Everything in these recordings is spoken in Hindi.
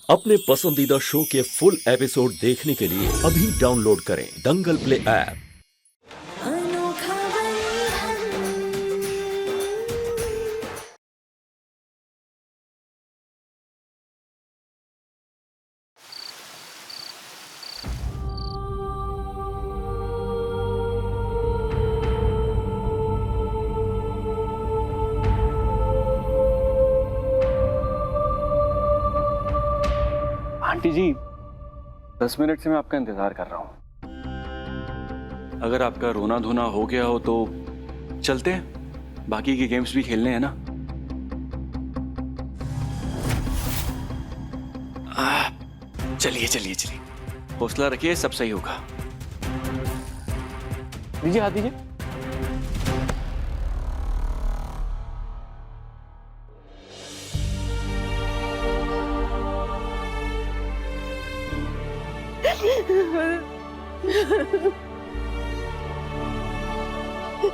अपने पसंदीदा शो के फुल एपिसोड देखने के लिए अभी डाउनलोड करें दंगल प्ले ऐप। अनोखा बंधन। आंटी जी, 10 मिनट से मैं आपका इंतजार कर रहा हूं। अगर आपका रोना धोना हो गया हो तो चलते हैं, बाकी के गेम्स भी खेलने हैं ना। चलिए चलिए चलिए, हौसला रखिए, सब सही होगा। दीजिए, हाथ दीजिए।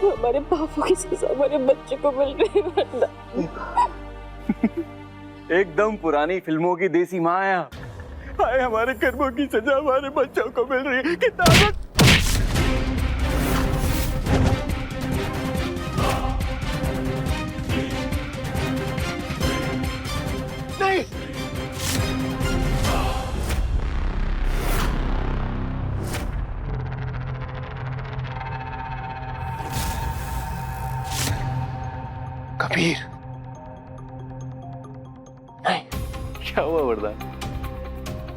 हमारे पापों की सजा हमारे बच्चे को मिल रही है वरना। एकदम पुरानी फिल्मों की देसी माँ है आप। हाय, हमारे कर्मों की सजा हमारे बच्चों को मिल रही है। कितना नहीं। कबीर, नहीं, क्या हुआ वरदान?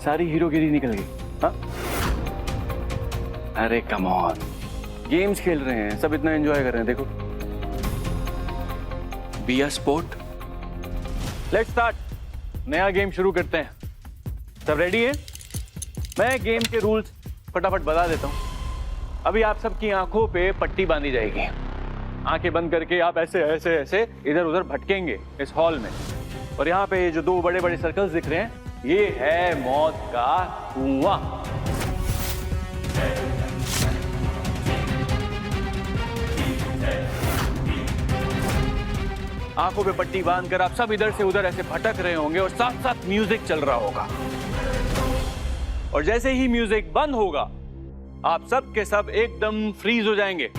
सारी हीरोगिरी निकल गई। हाँ? अरे कम ऑन, गेम्स खेल रहे हैं, सब इतना एंजॉय कर रहे हैं। देखो, be a sport. Let's start, नया गेम शुरू करते हैं। सब रेडी है? मैं गेम के रूल्स फटाफट बता देता हूं। अभी आप सबकी आंखों पे पट्टी बांधी जाएगी। आंखें बंद करके आप ऐसे ऐसे ऐसे इधर उधर भटकेंगे इस हॉल में। और यहाँ पे जो दो बड़े बड़े सर्कल्स दिख रहे हैं, ये है मौत का कुआं। आंखों पे पट्टी बांधकर आप सब इधर से उधर ऐसे भटक रहे होंगे और साथ साथ म्यूजिक चल रहा होगा। और जैसे ही म्यूजिक बंद होगा, आप सब के सब एकदम फ्रीज हो जाएंगे,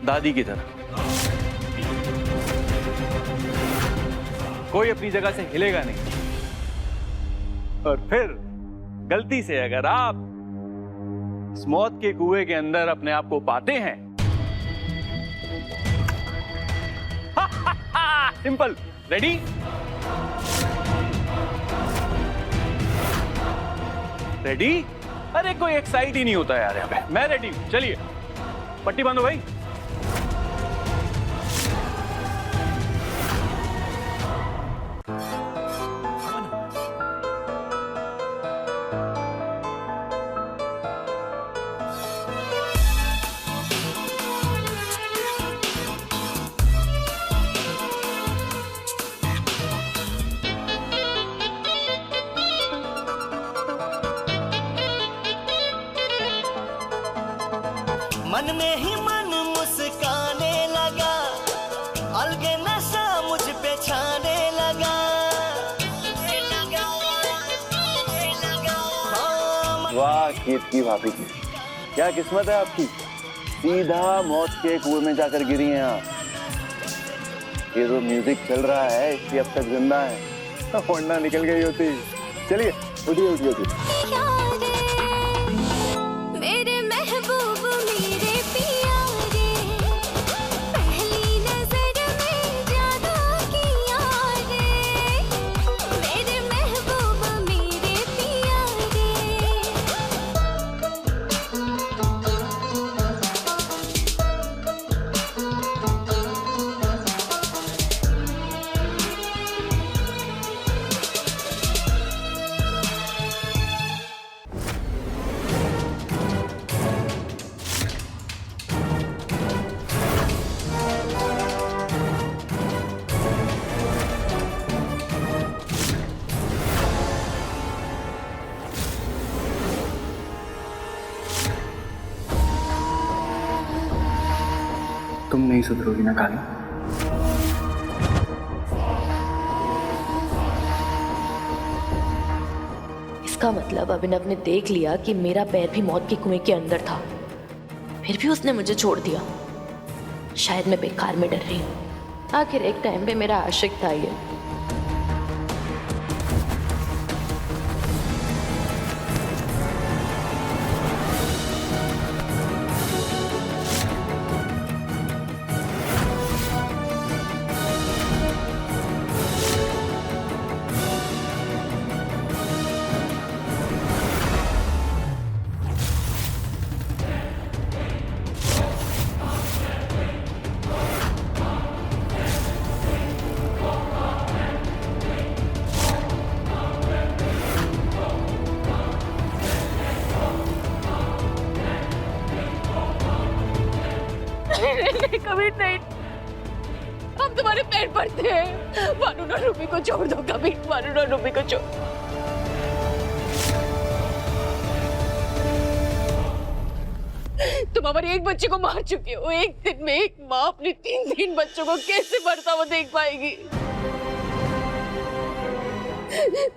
दादी की तरह। कोई अपनी जगह से हिलेगा नहीं। और फिर गलती से अगर आप इस मौत के कुएं के अंदर अपने आप को पाते हैं, सिंपल। रेडी? रेडी? अरे कोई एक्साइट ही नहीं होता यार यहाँ पे। मैं रेडी हूं, चलिए पट्टी बांधो भाई। मन में ही मन मुस्काने लगा, अलगे नशा मुझ पे छाने लगा। वाह की भाभी की, क्या किस्मत है आपकी, सीधा मौत के कुएं में जाकर गिरी हैं आप। ये जो म्यूजिक चल रहा है इसलिए अब तक जिंदा है, वरना निकल गई होती। चलिए उठिए उठिए उठिए। मेरे महबूब मेरे पिया रे, पहली नजर में जादू किया रे। मेरे महबूब मेरे पिया तुम नहीं सुधरोगी ना काली। इसका मतलब अभिनव ने देख लिया कि मेरा पैर भी मौत के कुएं के अंदर था, फिर भी उसने मुझे छोड़ दिया। शायद मैं बेकार में डर रही हूँ। आखिर एक टाइम पे मेरा आशिक था ये। नहीं कबीर नहीं, हम तुम्हारे पैर पड़ते हैं। वरुण और रूबी को छोड़ दो कबीर, वरुण और रूबी को छोड़। तुम हमारे एक बच्चे को मार चुके हो। एक दिन में एक माँ अपने 3 बच्चों को कैसे मरता हुआ देख पाएगी?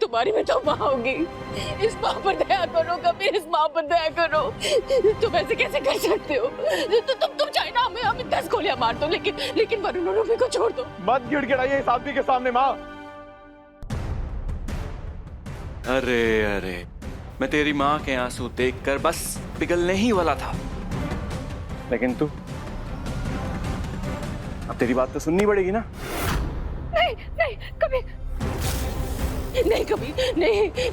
तुम्हारी में तो माँ होगी। इस माँ पर दया करो कबीर, इस माँ पर दया करो। तुम ऐसे कैसे कर सकते हो? तुम चाहे ना हमें 10 गोलियां मार दो, लेकिन वरुण और रूबी को छोड़ दो। मत गिड़गिड़ाइए इस आदमी के सामने माँ। अरे अरे, मैं तेरी माँ के आंसू देखकर बस पिघलने ही वाला था, लेकिन तू, अब तेरी बात तो सुननी पड़ेगी ना। नहीं कबीर, नहीं कबीर,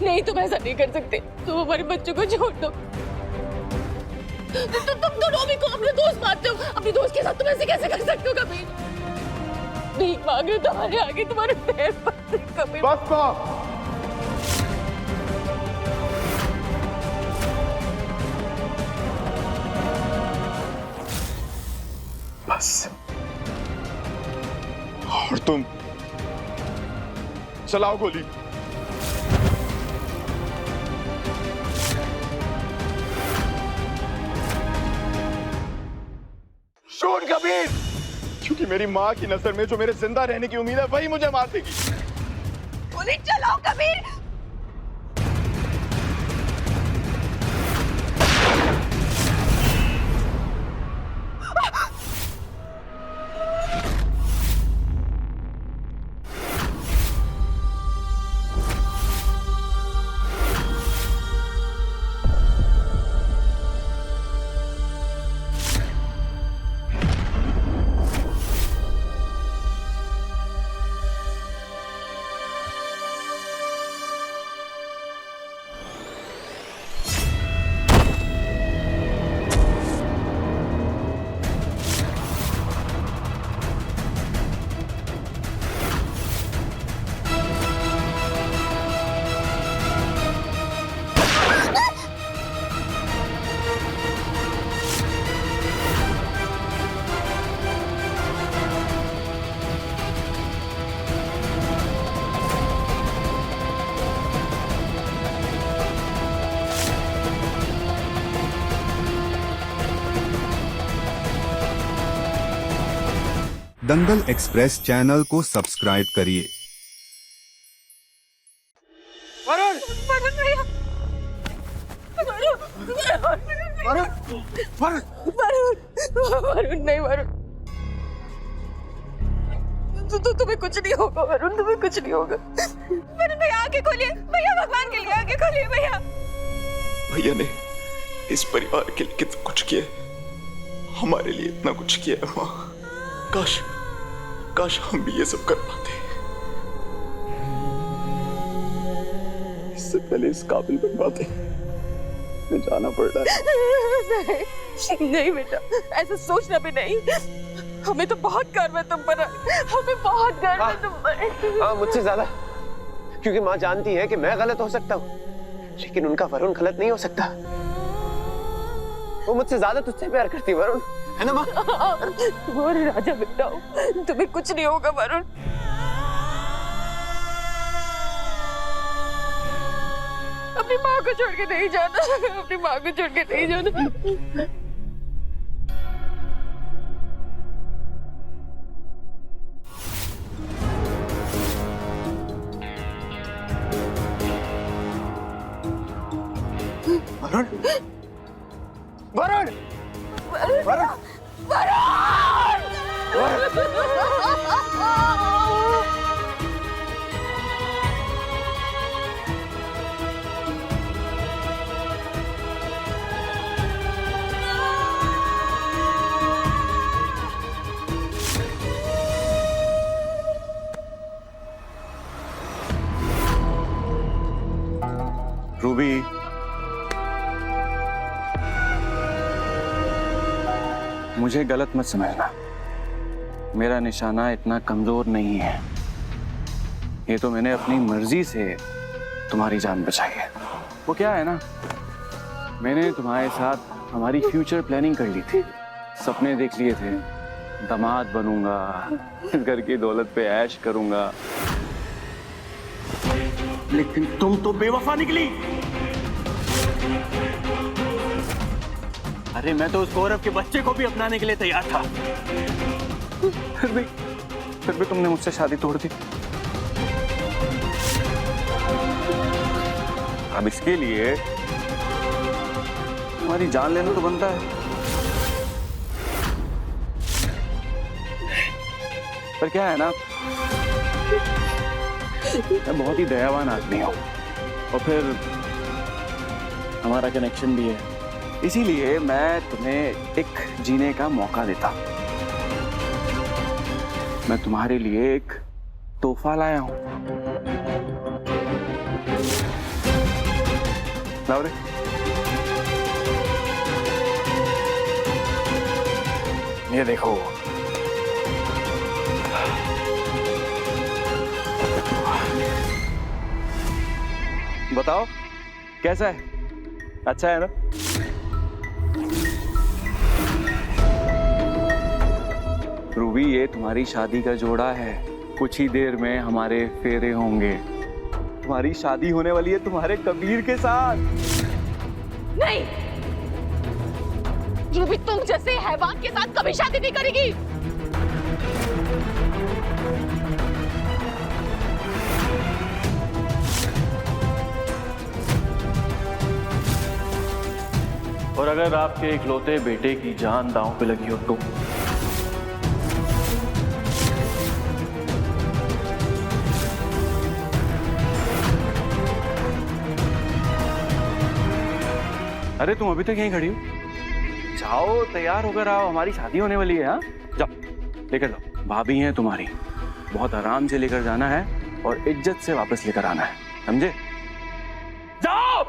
नहीं तुम ऐसा नहीं कर सकते। तुम हमारे बच्चों को छोड़ दो। तुम दोनों भी को अपने दोस्त मानते हो, अपने दोस्त के साथ तुम ऐसे कैसे कर सकते हो कबीर? भीख मांग रहे तुम्हारे आगे, तुम्हारे पैर पड़ते कबीर। बस बस। और तुम चलाओ गोली। शूट कबीर, क्योंकि मेरी माँ की नजर में जो मेरे जिंदा रहने की उम्मीद है वही मुझे मार देगी। गोली चलाओ कबीर। दंगल एक्सप्रेस चैनल को सब्सक्राइब करिए। वरुण, वरुण भैया, वरुण नहीं, वरुण तुम्हें कुछ नहीं होगा। वरुण तुम्हें कुछ नहीं होगा। वरुण भैया आंखें खोलिए, भैया भगवान के लिए आंखें खोलिए। भैया, भैया ने इस परिवार के लिए कितना कुछ किया, हमारे लिए इतना कुछ किया है माँ। काश हम भी ये सब कर पाते। इससे पहले इस काबिल बन पाते। मैं जाना पड़ रहा है। नहीं बेटा, ऐसा सोचना भी नहीं। हमें तो बहुत गर्व है तुम पर, हमें बहुत गर्व है तुम पर। हाँ, मुझसे ज्यादा, क्योंकि माँ जानती है कि मैं गलत हो सकता हूँ, लेकिन उनका वरुण गलत नहीं हो सकता। वो मुझसे ज्यादा तुझसे प्यार करती है वरुण, है ना माँ? तुम्हारे राजा बेटा हो, तुम्हें कुछ नहीं होगा वरुण। अपनी माँ को छोड़ के नहीं जाना, अपनी माँ को छोड़ के नहीं जाना। वरुण रूबी, मुझे गलत मत समझना। मेरा निशाना इतना कमजोर नहीं है। ये तो मैंने अपनी मर्जी से तुम्हारी जान बचाई है। वो क्या है ना, मैंने तुम्हारे साथ हमारी फ्यूचर प्लानिंग कर ली थी। सपने देख लिए थे, दामाद बनूंगा, घर की दौलत पे ऐश करूंगा। लेकिन तुम तो बेवफा निकली। अरे मैं तो उस गौरव के बच्चे को भी अपनाने के लिए तैयार था। फिर भी तुमने मुझसे शादी तोड़ दी। अब इसके लिए तुम्हारी जान लेना तो बनता है। पर क्या है ना, मैं बहुत ही दयावान आदमी हूं और फिर हमारा कनेक्शन भी है, इसीलिए मैं तुम्हें एक जीने का मौका देता। मैं तुम्हारे लिए एक तोहफा लाया हूं। लाओ रे। ये देखो, बताओ कैसा है? अच्छा है ना? रूबी, ये तुम्हारी शादी का जोड़ा है। कुछ ही देर में हमारे फेरे होंगे। तुम्हारी शादी होने वाली है तुम्हारे कबीर के साथ। नहीं, रूबी तुम जैसे हैवान के साथ कभी शादी नहीं करेगी। और अगर आपके इकलौते बेटे की जान दांव पे लगी हो तो? अरे तुम अभी तक यहीं खड़ी हो? जाओ, तैयार होकर आओ, हमारी शादी होने वाली है। हाँ, जाओ लेकर जाओ। भाभी हैं तुम्हारी, बहुत आराम से लेकर जाना है और इज्जत से वापस लेकर आना है, समझे? जाओ।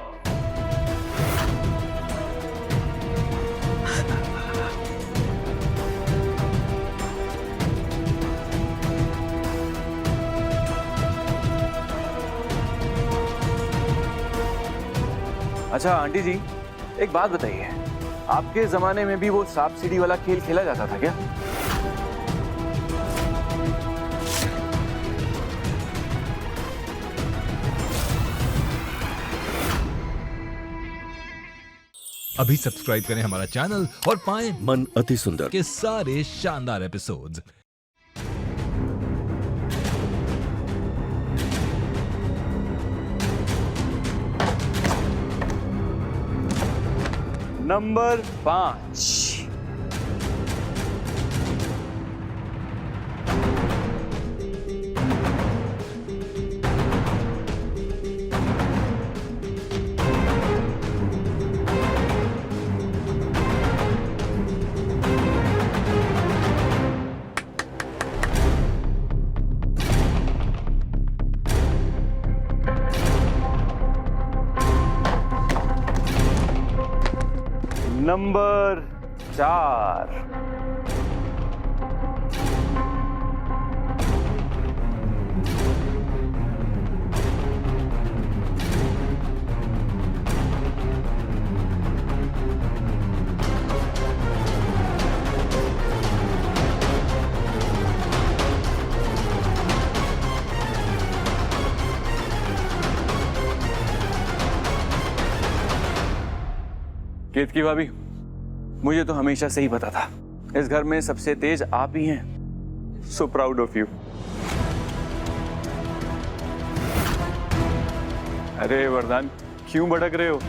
अच्छा आंटी जी, एक बात बताइए, आपके जमाने में भी वो सांप सीढ़ी वाला खेल खेला जाता था क्या? अभी सब्सक्राइब करें हमारा चैनल और पाएं मन अति सुंदर के सारे शानदार एपिसोड्स। नंबर 5। नंबर 4। केतकी भाभी, मुझे तो हमेशा से ही पता था, इस घर में सबसे तेज आप ही हैं। So proud of you. अरे वरदान, क्यों भटक रहे हो?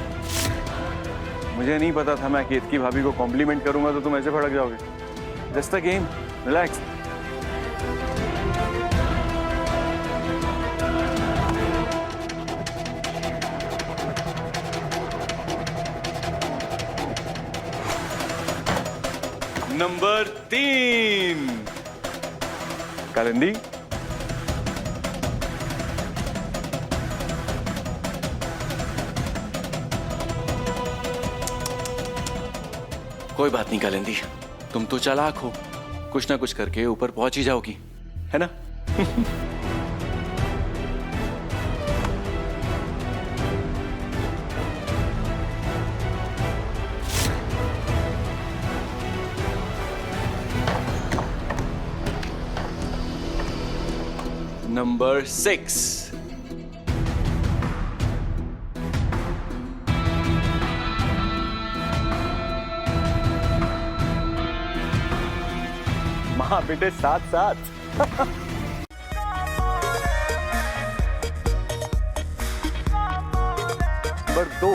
मुझे नहीं पता था मैं केतकी भाभी को कॉम्प्लीमेंट करूंगा तो तुम ऐसे भड़क जाओगे। Just a game, relax. Number 3 Kalindi. कोई बात नहीं कालिंदी, तुम तो चालाक हो, कुछ ना कुछ करके ऊपर पहुंच ही जाओगी, है ना? नंबर 6 माँ बेटे साथ साथ। नंबर 2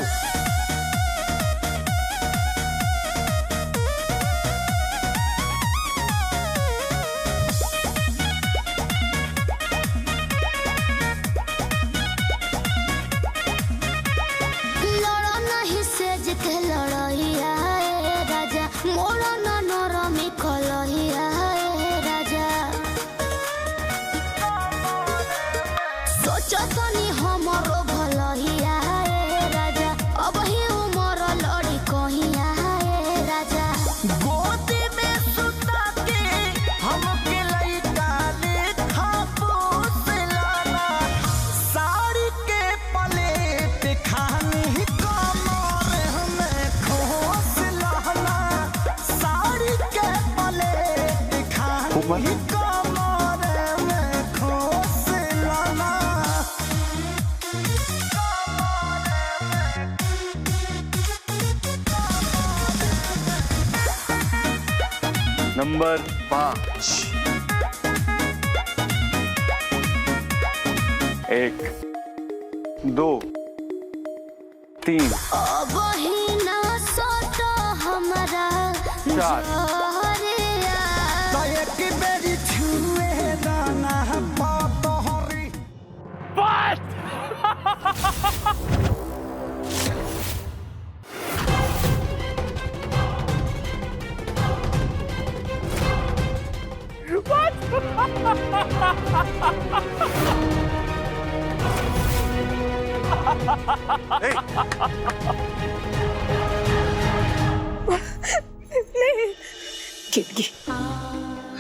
लड़ो नहीं सेज के लड़इया ए राजा, मोरो न नरमी खलइया ए राजा। सोचो तनी हमरो भलइया ए राजा, अब ही उमर लड़ी कहिया ए राजा। गोदी में सुता के हमके लइका लेखा पोसलाना, साड़ी के पलेट खानी कमर में खोसलाना, साड़ी के पलेट खानी कमर में खोसलाना। नंबर 5 1 2 3 अब ही ना सोचो हमरा 4 जोरिया। एक बेरी छुए दाना पातोहरी। केतकी,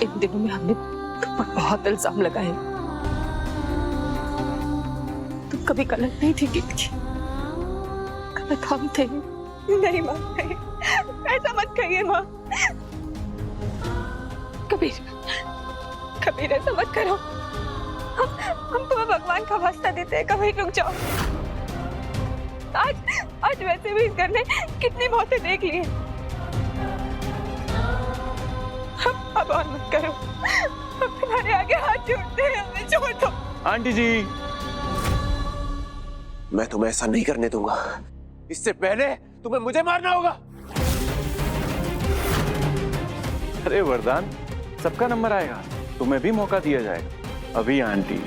इन दिनों में हमने तुम पर बहुत इल्जाम लगाए। तुम कभी गलत नहीं थी केतकी, गलत हम थे। नहीं माँ, नहीं, ऐसा मत कहिए माँ। कबीर, कबीर ऐसा मत करो। हम तुम्हें भगवान का वास्ता देते हैं, कबीर रुक जाओ। आज वैसे भी इस घर ने कितनी मौतें देख ली हैं। अब और मत करो, हम तुम्हारे आगे हाथ जोड़ते हैं, हमें छोड़ दो। आंटी जी, मैं तुम्हें ऐसा नहीं करने दूंगा। इससे पहले तुम्हें मुझे मारना होगा। अरे वरदान, सबका नंबर आएगा, तुम्हें भी मौका दिया जाएगा। अभी आंटी।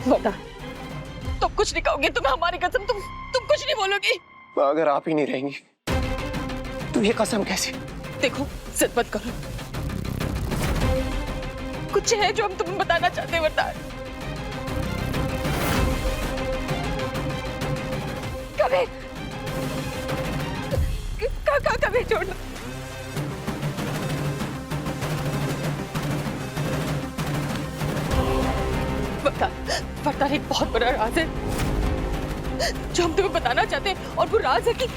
बता, तुम कुछ नहीं कहोगे? तुम्हें हमारी कसम, तुम कुछ नहीं बोलोगी? अगर आप ही नहीं रहेंगी तो ये कसम कैसी? देखो, जिद मत करो। कुछ है जो हम तुम्हें बताना चाहते हैं वरदान। कबीर, कबीर छोड़ना। वरदान एक बहुत बड़ा राज है जो हम तुम्हें बताना चाहते हैं, और वो राज है कि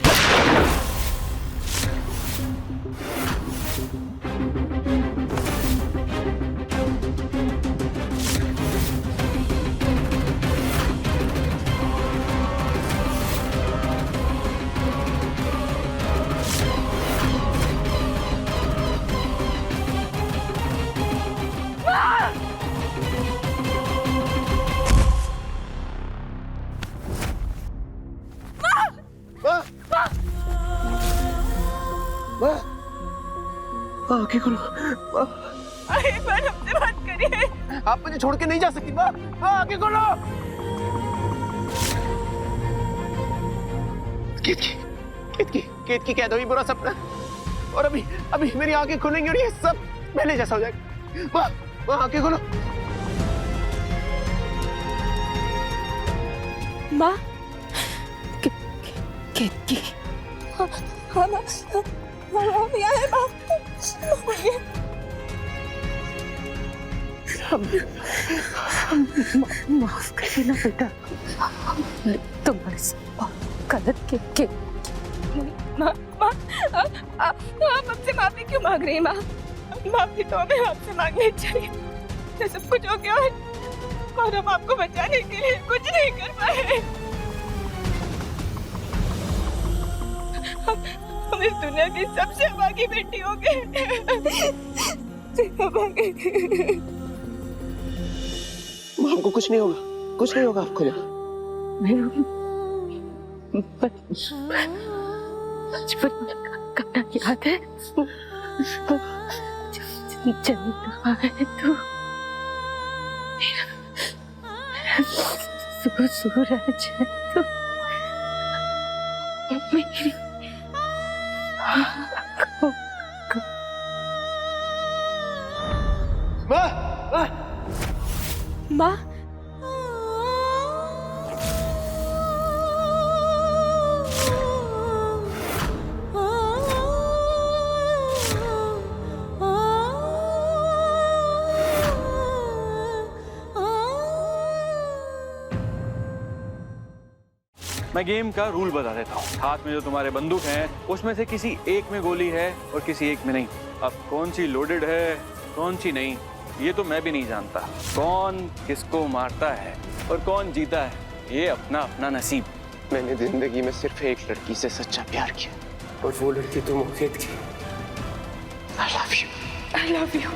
आंखें खोलो। एक बार हमसे बात करिए। आप मुझे छोड़ के नहीं जा सकती। माँ आंखें खोलो। केत की कैद हुई बुरा सपना, और अभी मेरी आंखें खुलेंगी और ये सब पहले जैसा हो जाएगा। माँ आंखें खोलो। माँ केतकी, हम यहाँ है माँ। माफ कर देना बेटा, तुम्हारे साथ गलत के माँ आप हमसे माफी क्यों मांग रही हैं माँ? माफी तो हमें आपसे मांगनी चाहिए। ये सब कुछ हो गया और हम आपको बचाने के लिए कुछ नहीं कर पाए। हम इस दुनिया की सबसे अभागी बेटी हो गए। हमको कुछ नहीं होगा, कुछ नहीं होगा आपको। बचपन का याद है जब आए तो सूरज है तो मेरी माँ मैं गेम का रूल बता देता हूँ। हाथ में जो तुम्हारे बंदूक हैं, उसमें से किसी एक में गोली है और किसी एक में नहीं। अब कौन सी लोडेड है, कौन सी नहीं, ये तो मैं भी नहीं जानता। कौन किसको मारता है और कौन जीता है, ये अपना अपना नसीब। मैंने जिंदगी में सिर्फ एक लड़की से सच्चा प्यार किया, और वो लड़की तुम केत की। I love you. I love you.